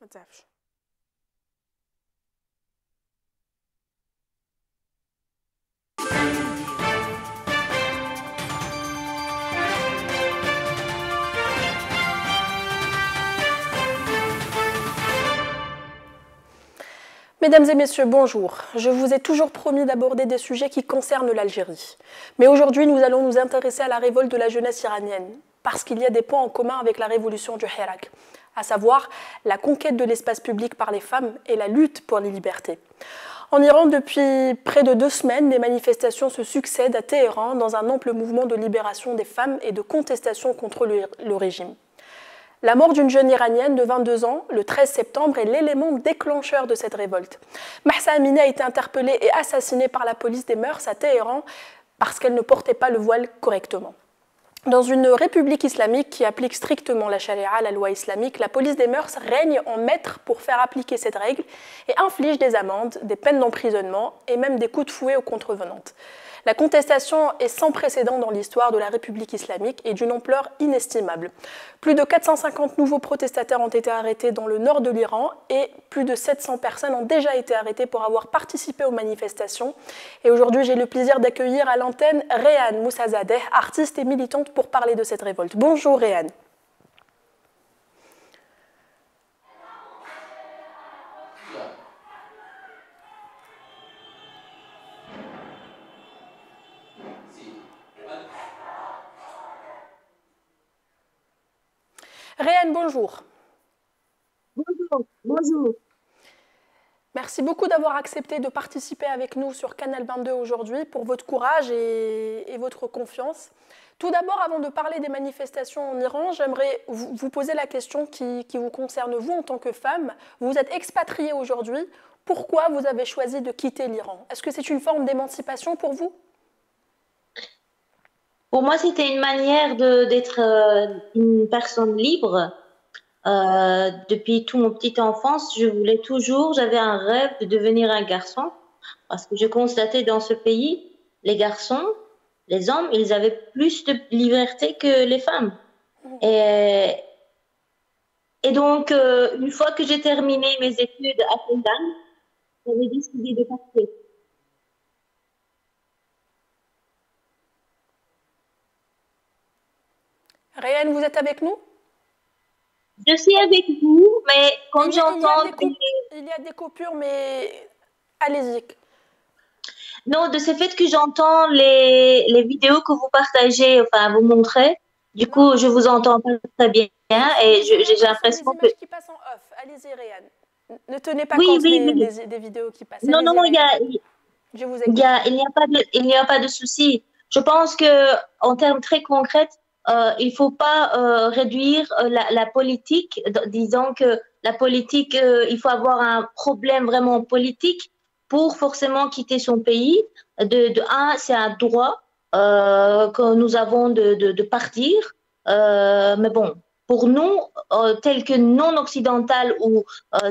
ما تعرفش. Mesdames et messieurs, bonjour. Je vous ai toujours promis d'aborder des sujets qui concernent l'Algérie. Mais aujourd'hui, nous allons nous intéresser à la révolte de la jeunesse iranienne, parce qu'il y a des points en commun avec la révolution du Hirak, à savoir la conquête de l'espace public par les femmes et la lutte pour les libertés. En Iran, depuis près de 2 semaines, les manifestations se succèdent à Téhéran dans un ample mouvement de libération des femmes et de contestation contre le régime. La mort d'une jeune iranienne de 22 ans, le 13 septembre, est l'élément déclencheur de cette révolte. Mahsa Amini a été interpellée et assassinée par la police des mœurs à Téhéran parce qu'elle ne portait pas le voile correctement. Dans une république islamique qui applique strictement la charia, la loi islamique, la police des mœurs règne en maître pour faire appliquer cette règle et inflige des amendes, des peines d'emprisonnement et même des coups de fouet aux contrevenantes. La contestation est sans précédent dans l'histoire de la République islamique et d'une ampleur inestimable. Plus de 450 nouveaux protestataires ont été arrêtés dans le nord de l'Iran et plus de 700 personnes ont déjà été arrêtées pour avoir participé aux manifestations. Et aujourd'hui, j'ai le plaisir d'accueillir à l'antenne Réhan Moussazadeh, artiste et militante, pour parler de cette révolte. Bonjour Réhan. Réhan, bonjour. Bonjour, bonjour. Merci beaucoup d'avoir accepté de participer avec nous sur Canal 22 aujourd'hui pour votre courage et votre confiance. Tout d'abord, avant de parler des manifestations en Iran, j'aimerais vous poser la question qui vous concerne vous en tant que femme. Vous êtes expatriée aujourd'hui. Pourquoi vous avez choisi de quitter l'Iran? Est-ce que c'est une forme d'émancipation pour vous? Pour moi, c'était une manière d'être une personne libre. Depuis toute mon petite enfance, j'avais un rêve de devenir un garçon, parce que je constatais dans ce pays, les garçons, les hommes, ils avaient plus de liberté que les femmes. Et donc, une fois que j'ai terminé mes études à Teheran, j'avais décidé de partir. Réhan, vous êtes avec nous? Je suis avec vous, mais quand j'entends... Il y a des coupures, mais allez-y. Non, de ce fait que j'entends les vidéos que vous partagez, enfin, vous montrez, du coup, je vous entends pas très bien et j'ai l'impression que... Les images qui passent en off, allez-y Réhan. Ne tenez pas compte des vidéos qui passent. Non, il n'y a pas de souci. Je pense que en termes très concrets, il faut pas réduire la politique, disant que la politique, il faut avoir un problème vraiment politique pour forcément quitter son pays. C'est un droit que nous avons de partir. Mais bon, pour nous, tels que non occidental ou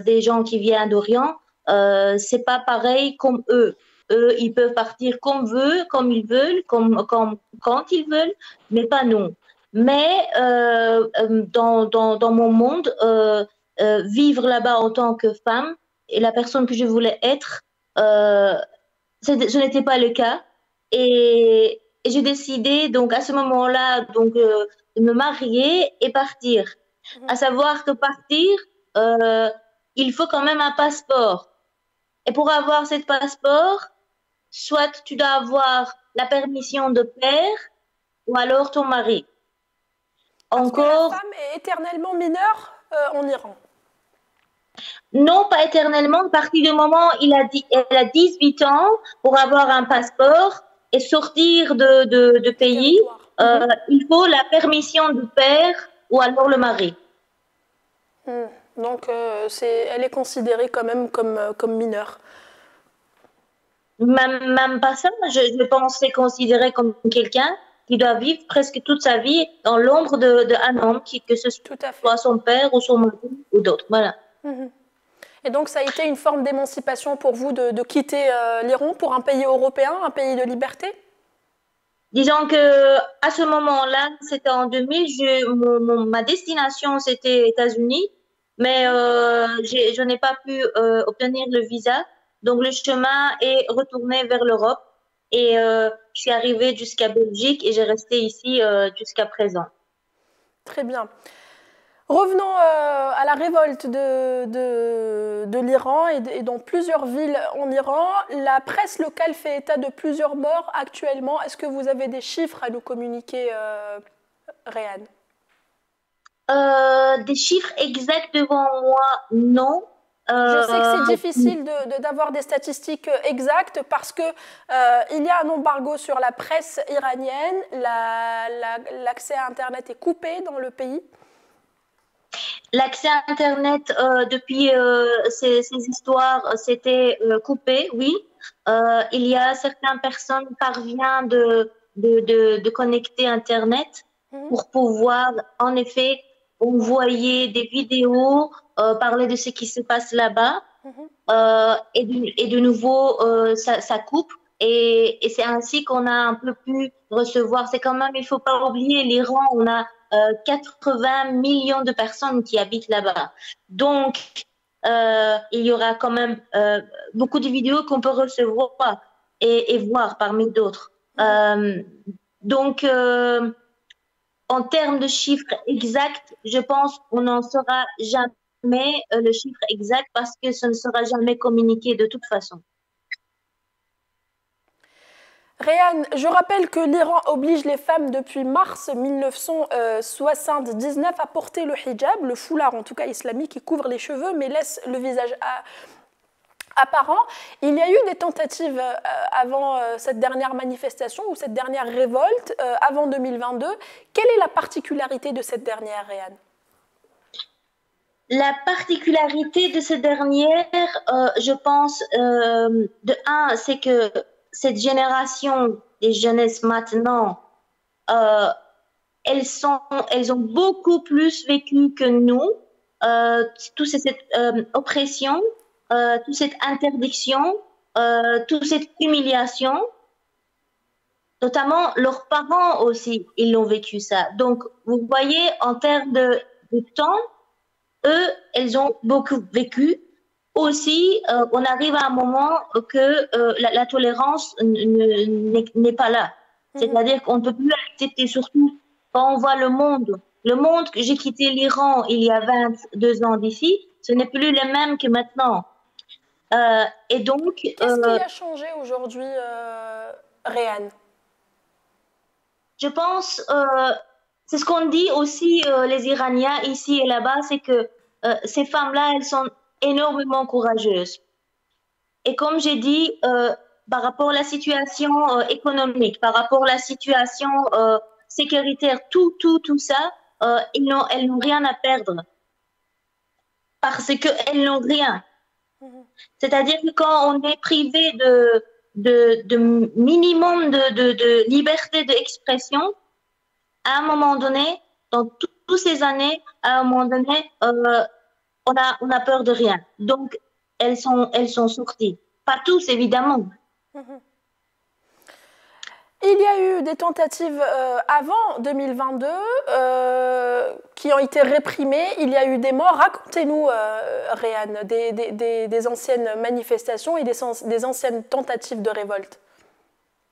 des gens qui viennent d'Orient, c'est pas pareil comme eux. Eux, ils peuvent partir comme ils veulent, quand ils veulent, mais pas nous. Mais dans mon monde, vivre là-bas en tant que femme et la personne que je voulais être, ce n'était pas le cas. Et j'ai décidé donc à ce moment-là de me marier et partir. À savoir que partir, il faut quand même un passeport. Et pour avoir ce passeport, soit tu dois avoir la permission de père ou alors ton mari. Parce que la femme est éternellement mineure en Iran. Non, pas éternellement. À partir du moment où elle a 18 ans pour avoir un passeport et sortir de pays, il faut la permission du père ou alors le mari. Donc, elle est considérée quand même comme mineure. Même pas ça, je pense que c'est considéré comme quelqu'un qui doit vivre presque toute sa vie dans l'ombre d'un homme, que ce soit son père ou son mari ou d'autres. Voilà. Et donc, ça a été une forme d'émancipation pour vous de quitter l'Iran pour un pays européen, un pays de liberté? Disons que à ce moment-là, c'était en 2000, ma destination c'était États-Unis, mais je n'ai pas pu obtenir le visa. Donc le chemin est retourné vers l'Europe et je suis arrivée jusqu'à Belgique et j'ai resté ici jusqu'à présent. Très bien. Revenons à la révolte de l'Iran et dans plusieurs villes en Iran. La presse locale fait état de plusieurs morts actuellement. Est-ce que vous avez des chiffres à nous communiquer, Réane? Des chiffres exacts devant moi, non. Je sais que c'est difficile d'avoir des statistiques exactes parce que il y a un embargo sur la presse iranienne. L'accès à Internet est coupé dans le pays. L'accès à Internet, depuis ces histoires, c'était coupé, oui. Il y a certaines personnes qui parviennent de connecter Internet pour pouvoir, en effet, envoyer des vidéos, parler de ce qui se passe là-bas. Et de nouveau, ça coupe. Et c'est ainsi qu'on a un peu pu recevoir. C'est quand même, il faut pas oublier, l'Iran, on a 80 millions de personnes qui habitent là-bas. Donc, il y aura quand même beaucoup de vidéos qu'on peut recevoir et voir parmi d'autres. Donc, en termes de chiffres exacts, je pense qu'on n'en saura jamais le chiffre exact parce que ce ne sera jamais communiqué de toute façon. Réane, je rappelle que l'Iran oblige les femmes depuis mars 1979 à porter le hijab, le foulard en tout cas islamique qui couvre les cheveux mais laisse le visage apparent. Il y a eu des tentatives avant cette dernière manifestation ou cette dernière révolte, avant 2022. Quelle est la particularité de cette dernière, Réane? La particularité de cette dernière, je pense, de un, c'est que cette génération des jeunesses maintenant, elles ont beaucoup plus vécu que nous, toute cette oppression, toute cette interdiction, toute cette humiliation. Notamment, leurs parents aussi, ils l'ont vécu ça. Donc, vous voyez, en termes de temps, eux, elles ont beaucoup vécu. Aussi, on arrive à un moment que la tolérance n'est pas là. C'est-à-dire qu'on ne peut plus accepter, surtout quand on voit le monde. Le monde que j'ai quitté l'Iran il y a 22 ans d'ici, ce n'est plus le même que maintenant. Et donc, qu'est-ce qui a changé aujourd'hui, Réane? Je pense, c'est ce qu'on dit aussi les Iraniens ici et là-bas, c'est que ces femmes-là, elles sont énormément courageuses. Et comme j'ai dit, par rapport à la situation économique, par rapport à la situation sécuritaire, tout ça, elles n'ont rien à perdre. Parce qu'elles n'ont rien. C'est-à-dire que quand on est privé de minimum de liberté d'expression, à un moment donné, dans toutes ces années, à un moment donné, on a peur de rien. Donc, elles sont sorties. Pas tous, évidemment. Il y a eu des tentatives avant 2022 qui ont été réprimées. Il y a eu des morts. Racontez-nous, Réane, des anciennes manifestations et des anciennes tentatives de révolte.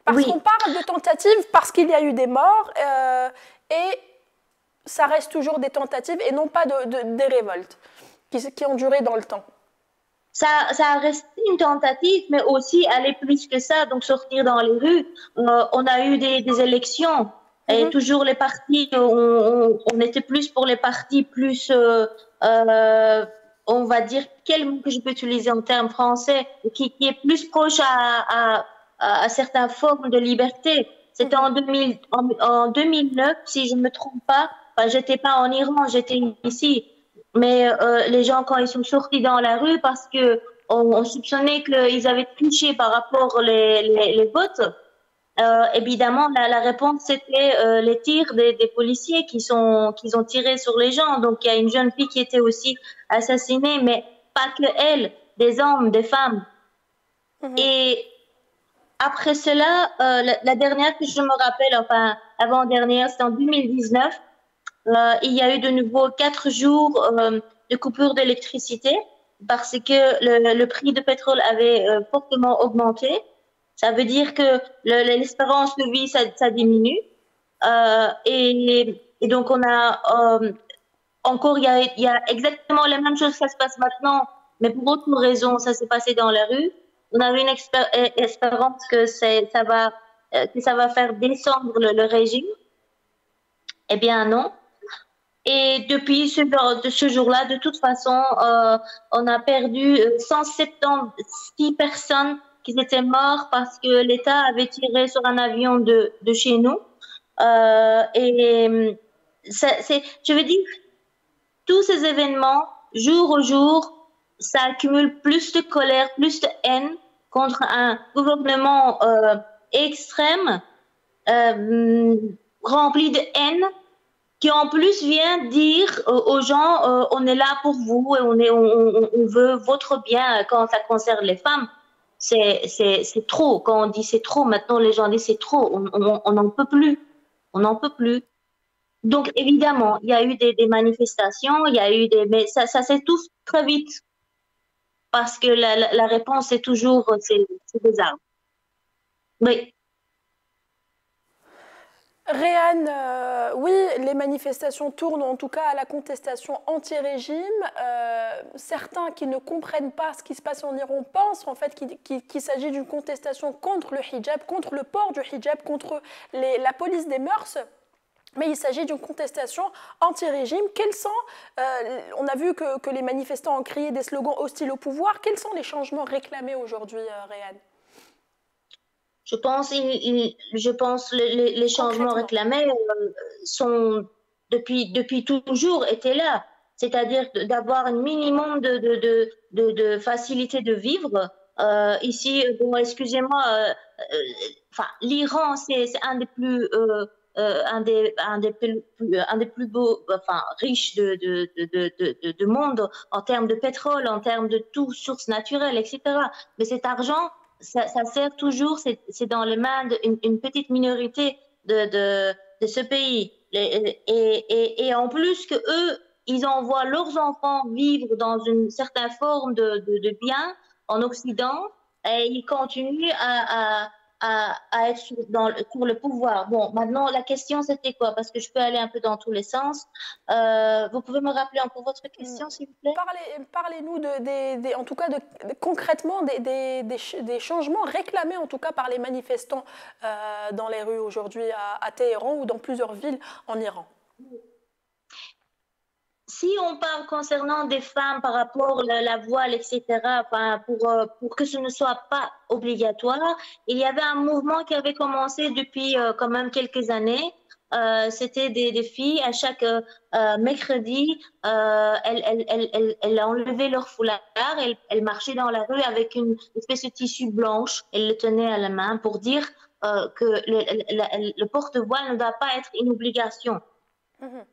Parce qu'on parle de tentatives parce qu'il y a eu des morts et ça reste toujours des tentatives et non pas des révoltes qui ont duré dans le temps. Ça a resté une tentative, mais aussi aller plus que ça, donc sortir dans les rues. On a eu des élections et toujours les partis, on était plus pour les partis plus, on va dire, quel mot que je peux utiliser en termes français, qui est plus proche à certaines formes de liberté. C'était en 2009, si je ne me trompe pas. Enfin, j'étais pas en Iran, j'étais ici. Mais les gens, quand ils sont sortis dans la rue, parce que on soupçonnait qu'ils avaient triché par rapport aux votes, évidemment, la réponse, c'était les tirs des policiers qui ont tiré sur les gens. Donc, il y a une jeune fille qui était aussi assassinée, mais pas que elle, des hommes, des femmes. Et après cela, la dernière que je me rappelle, enfin, avant-dernière, c'était en 2019. Il y a eu de nouveau 4 jours de coupure d'électricité parce que le prix de pétrole avait fortement augmenté. Ça veut dire que l'espérance de vie, ça diminue. Et donc, on a encore, il y a exactement la même chose, ça se passe maintenant, mais pour autre raison, ça s'est passé dans la rue. On avait une espérance que ça va faire descendre le régime. Eh bien, non. Et depuis ce jour-là, de toute façon, on a perdu 176 personnes qui étaient mortes parce que l'État avait tiré sur un avion de chez nous. Je veux dire, tous ces événements, jour au jour, ça accumule plus de colère, plus de haine contre un gouvernement extrême, rempli de haine, qui en plus vient dire aux gens on est là pour vous et on veut votre bien quand ça concerne les femmes. C'est trop. Quand on dit c'est trop, maintenant les gens disent c'est trop. On n'en peut plus. On n'en peut plus. Donc évidemment, il y a eu des manifestations, il y a eu mais ça s'étouffe très vite parce que la réponse est toujours c'est des armes. Oui. Réan, oui, les manifestations tournent en tout cas à la contestation anti-régime. Certains qui ne comprennent pas ce qui se passe en Iran pensent en fait qu'il s'agit d'une contestation contre le hijab, contre le port du hijab, contre la police des mœurs. Mais il s'agit d'une contestation anti-régime. On a vu que les manifestants ont crié des slogans hostiles au pouvoir. Quels sont les changements réclamés aujourd'hui, Réan ? Je pense les changements réclamés sont depuis toujours étaient là. C'est-à-dire d'avoir un minimum de facilité de vivre. Ici, bon, excusez-moi, l'Iran, c'est un des plus plus beaux, enfin, riches de monde en termes de pétrole, en termes de tout, sources naturelles, etc. Mais cet argent, ça sert toujours, c'est dans les mains d'une petite minorité de ce pays. Et en plus que eux, ils envoient leurs enfants vivre dans une certaine forme de bien en Occident et ils continuent à être sur le pouvoir. Bon, maintenant, la question, c'était quoi? Parce que je peux aller un peu dans tous les sens. Vous pouvez me rappeler un peu votre question, s'il vous plaît? Parlez-nous, en tout cas, concrètement, des changements réclamés, en tout cas, par les manifestants dans les rues aujourd'hui à Téhéran ou dans plusieurs villes en Iran. Si on parle concernant des femmes par rapport à la voile, etc., pour que ce ne soit pas obligatoire, il y avait un mouvement qui avait commencé depuis quand même quelques années. C'était des filles, à chaque mercredi, elles enlevaient leur foulard, elles marchaient dans la rue avec une espèce de tissu blanche, elles le tenaient à la main pour dire que le porte-voile ne doit pas être une obligation. Mm-hmm.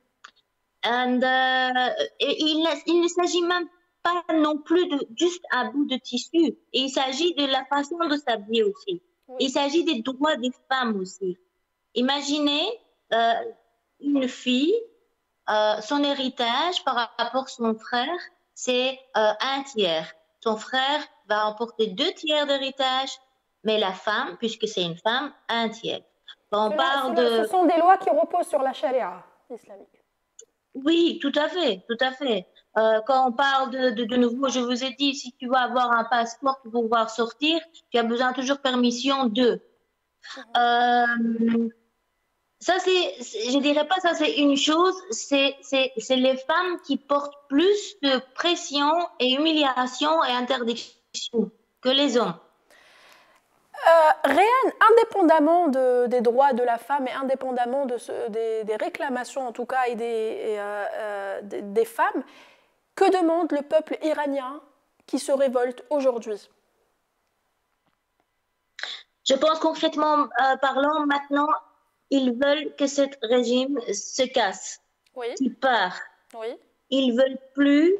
Et il ne s'agit même pas non plus de juste un bout de tissu. Et il s'agit de la façon de s'habiller aussi. Oui. Il s'agit des droits des femmes aussi. Imaginez une fille, son héritage par rapport à son frère, c'est 1/3. Son frère va emporter 2/3 d'héritage, mais la femme, puisque c'est une femme, 1/3. Ce sont des lois qui reposent sur la charia islamique. Oui, tout à fait, tout à fait. Quand on parle de nouveau, je vous ai dit, si tu veux avoir un passeport pour pouvoir sortir, tu as besoin toujours permission de. Ça, je dirais pas ça, c'est une chose, c'est les femmes qui portent plus de pression et humiliation et interdiction que les hommes. Réan, indépendamment des droits de la femme et indépendamment des réclamations en tout cas et des femmes, que demande le peuple iranien qui se révolte aujourd'hui? Je pense concrètement parlant, maintenant, ils veulent que ce régime se casse, qu'il part. Oui. Ils veulent plus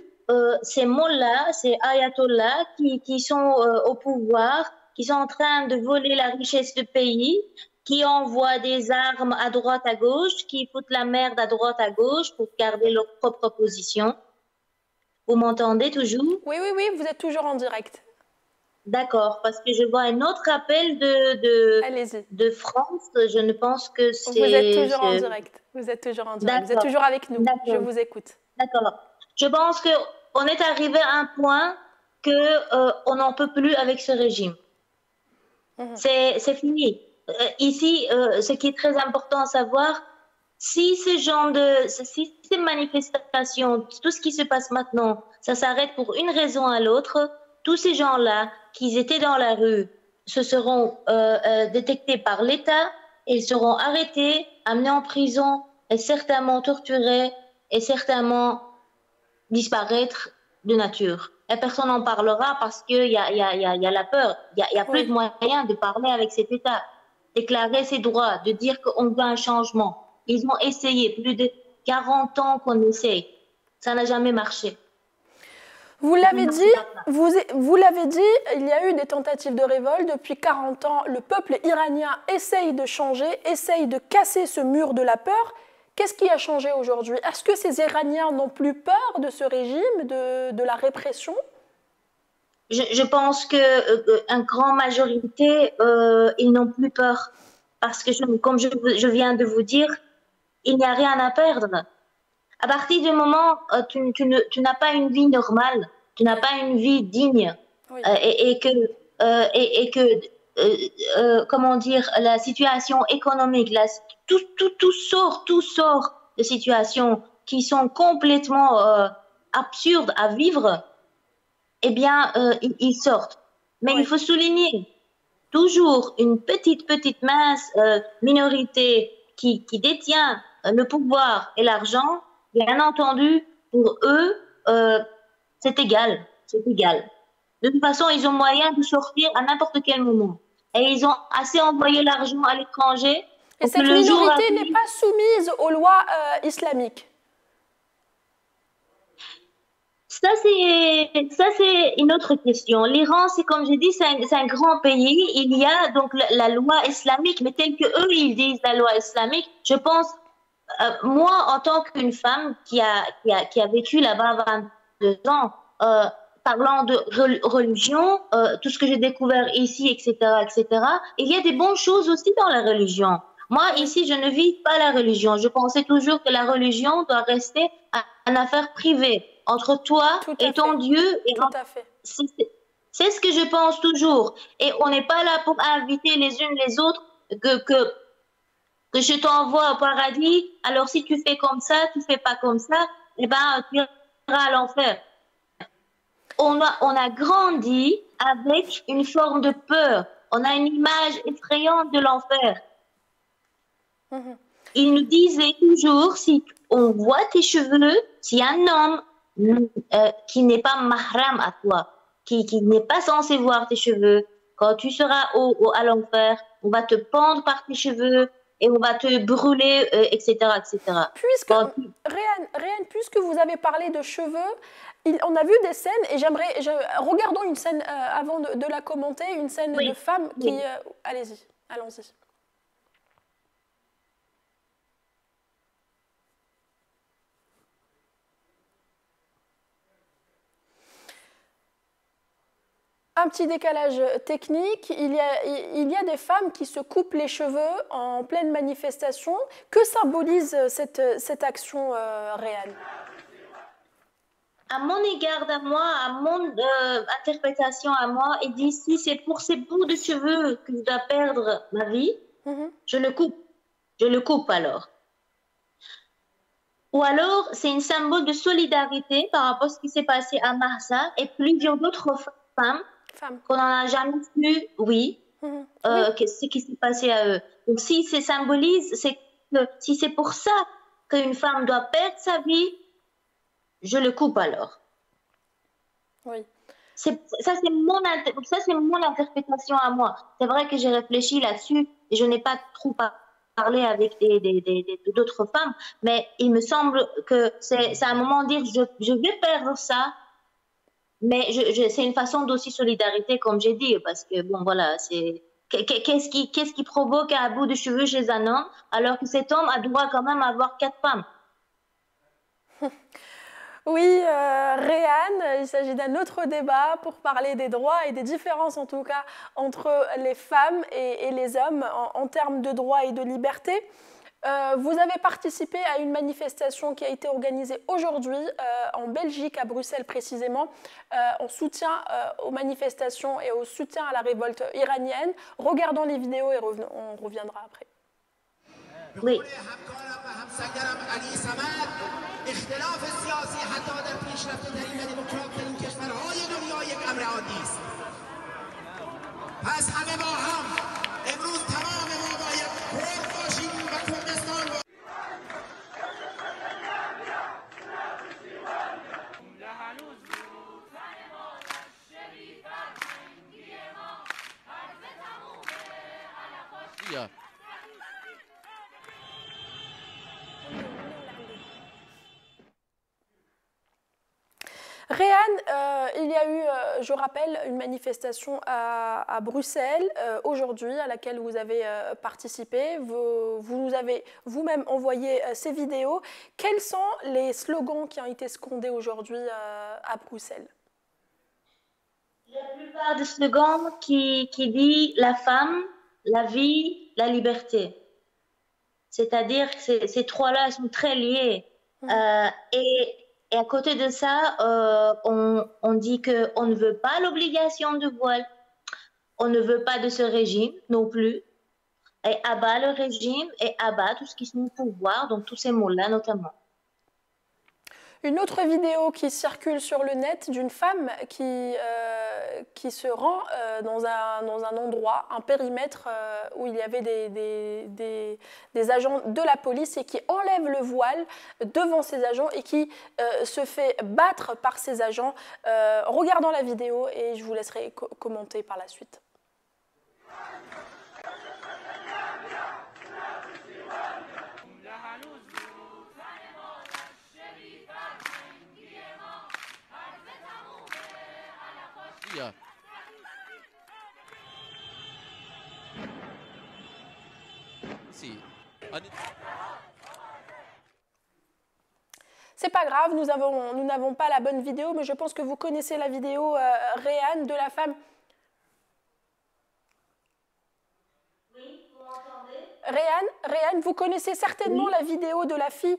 ces mollahs, ces ayatollahs qui sont au pouvoir, qui sont en train de voler la richesse du pays, qui envoient des armes à droite, à gauche, qui foutent la merde à droite, à gauche pour garder leur propre position. Vous m'entendez toujours? Oui, oui, oui, vous êtes toujours en direct. D'accord, parce que je vois un autre appel Allez-y. de France. Je ne pense que Vous êtes c'est... toujours en direct. Vous êtes toujours en direct. Vous êtes D'accord, toujours avec nous. Je d'accord, vous écoute. d'accord. Je pense qu'on est arrivé à un point que on n'en peut plus avec ce régime. Mhm. C'est fini. Ici, ce qui est très important à savoir, si si ces manifestations, tout ce qui se passe maintenant, ça s'arrête pour une raison à l'autre, tous ces gens-là qui étaient dans la rue se seront détectés par l'État, ils seront arrêtés, amenés en prison et certainement torturés et certainement disparaître de nature. Et personne n'en parlera parce qu'il y a la peur. Il y a plus de Oui. moyens de parler avec cet État, déclarer ses droits, de dire qu'on veut un changement. Ils ont essayé, plus de 40 ans qu'on essaye. Ça n'a jamais marché. Vous l'avez dit, vous l'avez dit, il y a eu des tentatives de révolte. Depuis 40 ans, le peuple iranien essaye de changer, essaye de casser ce mur de la peur. Qu'est-ce qui a changé aujourd'hui? Est-ce que ces Iraniens n'ont plus peur de ce régime, de la répression? Je pense que une grande majorité, ils n'ont plus peur. Parce que, comme je viens de vous dire, il n'y a rien à perdre. À partir du moment où tu n'as pas une vie normale, tu n'as pas une vie digne, Oui. et que comment dire, la situation économique, tout sort de situations qui sont complètement absurdes à vivre, eh bien, ils sortent. Mais Oui. il faut souligner, toujours une petite mince minorité qui détient le pouvoir et l'argent, bien entendu, pour eux, c'est égal, c'est égal. De toute façon, ils ont moyen de sortir à n'importe quel moment. Et ils ont assez envoyé l'argent à l'étranger Et pour que cette le jour minorité n'est arrive. pas soumise aux lois islamiques. Ça, c'est une autre question. L'Iran, c'est comme j'ai dit, c'est un grand pays. Il y a donc la loi islamique, mais telle que eux, ils disent la loi islamique. Je pense, moi, en tant qu'une femme qui a vécu là-bas 22 ans, parlant de religion, tout ce que j'ai découvert ici, etc., etc., il y a des bonnes choses aussi dans la religion. Moi, ici, je ne vis pas la religion. Je pensais toujours que la religion doit rester une affaire privée entre toi Tout et à ton fait. Dieu. Tout à fait. C'est ce que je pense toujours. Et on n'est pas là pour inviter les unes les autres que je t'envoie au paradis. Alors, si tu fais comme ça, tu fais pas comme ça, eh ben, tu iras à l'enfer. On a grandi avec une forme de peur. On a une image effrayante de l'enfer. Il nous disait toujours, si on voit tes cheveux, si un homme qui n'est pas mahram à toi, qui n'est pas censé voir tes cheveux, quand tu seras à l'enfer, on va te pendre par tes cheveux et on va te brûler, etc., etc. Réane, puisque vous avez parlé de cheveux, on a vu des scènes, et regardons une scène avant de la commenter, une scène de femme qui... allez-y, allons-y. Un petit décalage technique, il y a des femmes qui se coupent les cheveux en pleine manifestation. Que symbolise cette action, Réane? À mon égard, à moi, à mon interprétation à moi, il dit si c'est pour ces bouts de cheveux que je dois perdre ma vie, je le coupe. Je le coupe alors. Ou alors, c'est un symbole de solidarité par rapport à ce qui s'est passé à Marsa et plusieurs d'autres femmes qu'on n'en a jamais vu, oui, ce qui s'est passé à eux. Donc, si c'est symbolise, si c'est pour ça qu'une femme doit perdre sa vie, je le coupe alors. Oui. Ça, c'est mon interprétation à moi. C'est vrai que j'ai réfléchi là-dessus et je n'ai pas trop parlé avec d'autres femmes, mais il me semble que c'est à un moment de dire je vais perdre ça, mais c'est une façon d'aussi solidarité, comme j'ai dit, parce que bon, voilà, c'est. Qu'est-ce qui provoque un bout de cheveux chez un homme, alors que cet homme a droit quand même à avoir 4 femmes? Oui, Réhan, il s'agit d'un autre débat pour parler des droits et des différences en tout cas entre les femmes et les hommes en termes de droits et de liberté. Vous avez participé à une manifestation qui a été organisée aujourd'hui en Belgique, à Bruxelles précisément, en soutien aux manifestations et au soutien à la révolte iranienne. Regardons les vidéos et on reviendra après. Oui. Yeah. Réhan, il y a eu, je rappelle, une manifestation à Bruxelles aujourd'hui à laquelle vous avez participé. Vous nous avez vous-même envoyé ces vidéos. Quels sont les slogans qui ont été scandés aujourd'hui à Bruxelles? La plupart des slogans qui dit la femme, la vie, la liberté. C'est-à-dire que ces trois-là sont très liés. Et à côté de ça, on dit qu'on ne veut pas l'obligation de voile. On ne veut pas de ce régime non plus. Et abat le régime et abat tout ce qui est au pouvoir, donc tous ces mots-là notamment. Une autre vidéo qui circule sur le net d'une femme qui se rend dans un endroit, un périmètre où il y avait des agents de la police et qui enlève le voile devant ces agents et qui se fait battre par ces agents. Regardons la vidéo et je vous laisserai commenter par la suite. Yeah. Si. C'est pas grave, nous n'avons pas la bonne vidéo, mais je pense que vous connaissez la vidéo Réhan de la femme. Oui, vous m'entendez? Réhan, vous connaissez certainement la vidéo de la fille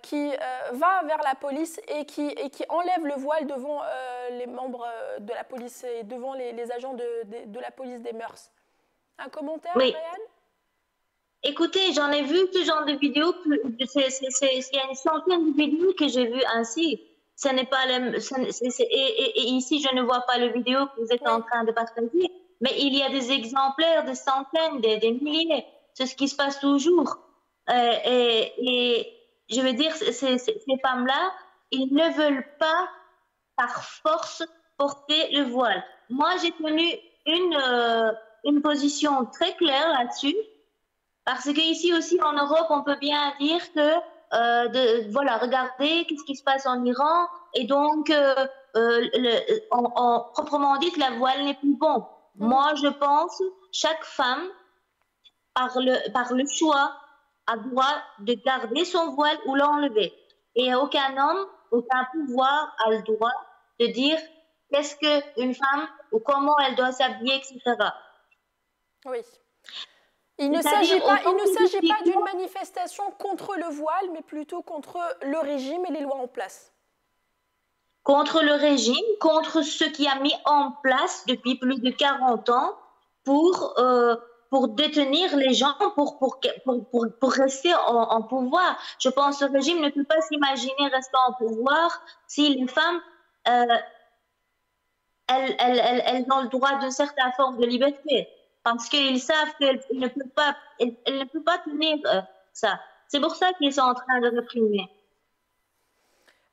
qui va vers la police et qui enlève le voile devant les membres de la police et devant les agents de la police des mœurs. Un commentaire, oui. Réhan? Écoutez, j'en ai vu ce genre de vidéos. Il y a une centaine de vidéos que j'ai vues ainsi. Ce n'est pas et ici, je ne vois pas le vidéo que vous êtes en train de partager. Mais il y a des exemplaires, des centaines, des milliers. C'est ce qui se passe toujours. Et je veux dire, ces femmes-là, ils ne veulent pas, par force, porter le voile. Moi, j'ai tenu une position très claire là-dessus. Parce que ici aussi, en Europe, on peut bien dire que, voilà, regardez qu'est-ce qui se passe en Iran. Et donc, proprement dit, la voile n'est plus bon. Moi, je pense chaque femme, par le choix, a droit de garder son voile ou l'enlever. Et aucun homme, aucun pouvoir a le droit de dire qu'est-ce qu'une femme ou comment elle doit s'habiller, etc. Oui. Il ne s'agit pas d'une manifestation contre le voile, mais plutôt contre le régime et les lois en place. Contre le régime, contre ce qui a mis en place depuis plus de 40 ans pour détenir les gens, pour rester en pouvoir. Je pense que le régime ne peut pas s'imaginer rester en pouvoir si les femmes, elles ont le droit d'une certaine forme de liberté. Parce qu'ils savent qu'elles ne peuvent pas tenir ça. C'est pour ça qu'ils sont en train de réprimer.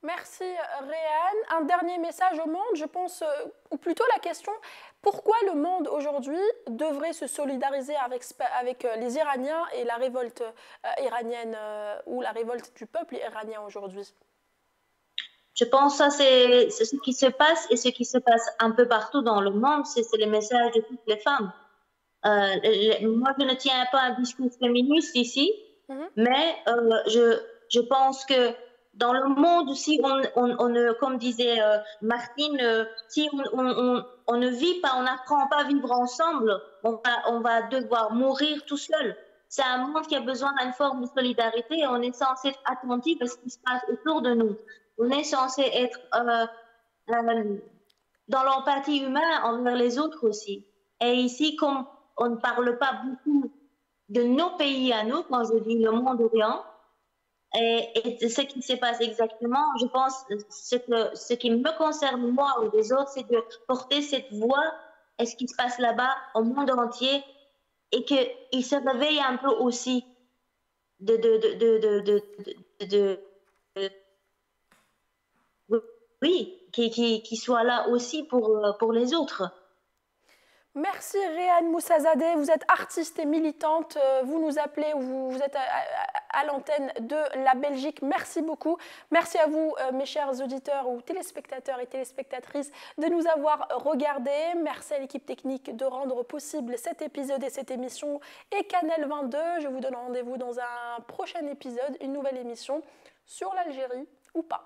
Merci Réhan. Un dernier message au monde, je pense, ou plutôt la question, pourquoi le monde aujourd'hui devrait se solidariser avec les Iraniens et la révolte iranienne ou la révolte du peuple iranien aujourd'hui? Je pense que ça, c'est ce qui se passe et ce qui se passe un peu partout dans le monde, c'est les messages de toutes les femmes. Moi, je ne tiens pas un discours féministe ici, mais je pense que dans le monde, si comme disait Martine, si on ne vit pas, on n'apprend pas à vivre ensemble, on va devoir mourir tout seul. C'est un monde qui a besoin d'une forme de solidarité et on est censé être attentif à ce qui se passe autour de nous. On est censé être dans l'empathie humaine envers les autres aussi. Et ici, comme on ne parle pas beaucoup de nos pays à nous, quand je dis le monde orient, et ce qui se passe exactement, je pense, ce qui me concerne moi ou les autres, c'est de porter cette voix et ce qui se passe là-bas au monde entier et qu'ils se réveillent un peu aussi oui, qui soient là aussi pour les autres. Merci Réane Moussazadeh, vous êtes artiste et militante, vous nous appelez, vous êtes à l'antenne de la Belgique, merci beaucoup. Merci à vous mes chers auditeurs ou téléspectateurs et téléspectatrices de nous avoir regardés. Merci à l'équipe technique de rendre possible cet épisode et cette émission et Canal 22. Je vous donne rendez-vous dans un prochain épisode, une nouvelle émission sur l'Algérie ou pas.